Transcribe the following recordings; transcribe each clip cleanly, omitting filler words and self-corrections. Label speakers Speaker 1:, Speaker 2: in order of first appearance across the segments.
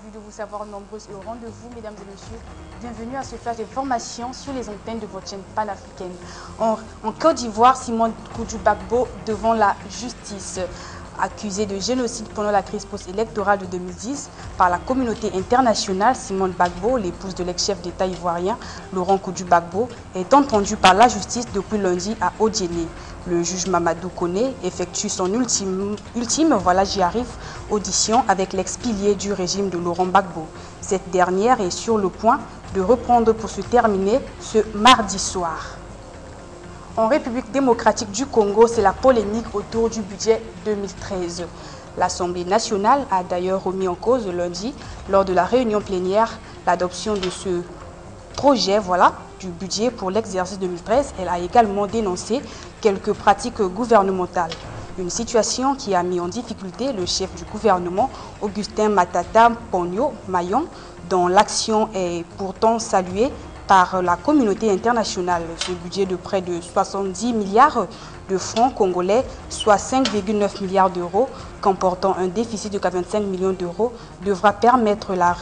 Speaker 1: ravie de vous savoir nombreuses et au rendez-vous, mesdames et messieurs. Bienvenue à ce flash d'information sur les antennes de votre chaîne panafricaine. En Côte d'Ivoire, Simone Koudou Gbagbo devant la justice. Accusée de génocide pendant la crise post-électorale de 2010 par la communauté internationale, Simone Gbagbo, l'épouse de l'ex-chef d'État ivoirien Laurent Koudou Gbagbo, est entendue par la justice depuis lundi à Odjéné. Le juge Mamadou Koné effectue son ultime audition avec l'ex-pilier du régime de Laurent Gbagbo. Cette dernière est sur le point de reprendre pour se terminer ce mardi soir. En République démocratique du Congo, c'est la polémique autour du budget 2013. L'Assemblée nationale a d'ailleurs remis en cause lundi, lors de la réunion plénière, l'adoption de ce projet du budget pour l'exercice 2013. Elle a également dénoncé quelques pratiques gouvernementales. Une situation qui a mis en difficulté le chef du gouvernement, Augustin Matata Ponyo Mayon, dont l'action est pourtant saluée par la communauté internationale. Ce budget de près de 70 milliards de francs congolais, soit 5,9 milliards d'euros, comportant un déficit de 85 millions d'euros, devra permettre la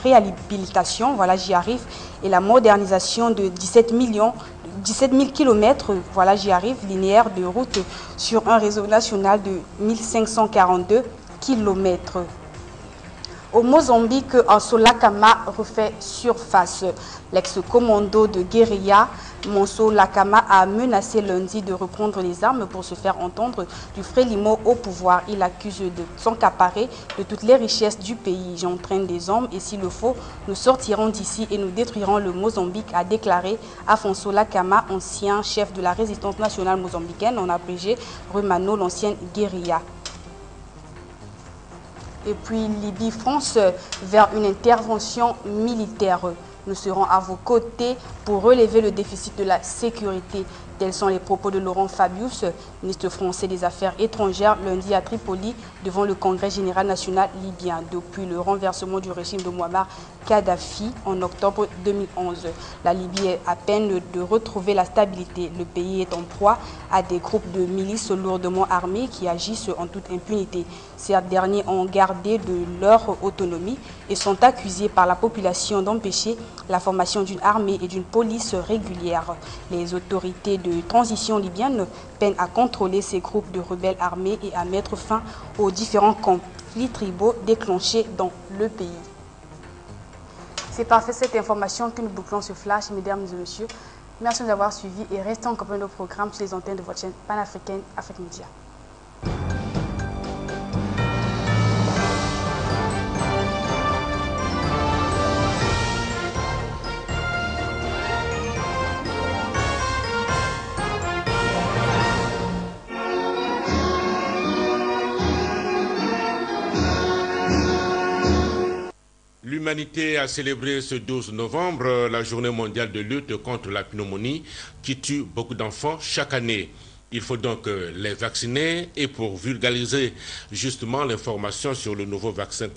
Speaker 1: réhabilitation, j'y arrive, et la modernisation de 17 000 km, j'y arrive, linéaires de route sur un réseau national de 1542 km. Au Mozambique, Ansola Kama refait surface. L'ex-commando de guérilla Monso Lakama a menacé lundi de reprendre les armes pour se faire entendre du Frélimo au pouvoir. Il accuse de s'accaparer de toutes les richesses du pays. J'entraîne des hommes et s'il le faut, nous sortirons d'ici et nous détruirons le Mozambique, a déclaré Afonso Lakama, ancien chef de la résistance nationale mozambicaine, en abrégé Rumano, l'ancienne guérilla. Et puis Libye-France vers une intervention militaire. Nous serons à vos côtés pour relever le déficit de la sécurité. Tels sont les propos de Laurent Fabius, ministre français des Affaires étrangères, lundi à Tripoli devant le Congrès général national libyen. Depuis le renversement du régime de Mouammar Kadhafi en octobre 2011, la Libye est à peine de retrouver la stabilité. Le pays est en proie à des groupes de milices lourdement armés qui agissent en toute impunité. Ces derniers ont gardé de leur autonomie et sont accusés par la population d'empêcher la formation d'une armée et d'une police régulière. Les autorités de transition libyenne peinent à contrôler ces groupes de rebelles armés et à mettre fin aux différents conflits tribaux déclenchés dans le pays. C'est parfait cette information que nous bouclons ce flash, mesdames et messieurs. Merci de nous avoir suivis et restez en compagnie de nos programmes sur les antennes de votre chaîne panafricaine Afrique Média.
Speaker 2: L'humanité a célébré ce 12 novembre la journée mondiale de lutte contre la pneumonie qui tue beaucoup d'enfants chaque année. Il faut donc les vacciner et pour vulgariser justement l'information sur le nouveau vaccin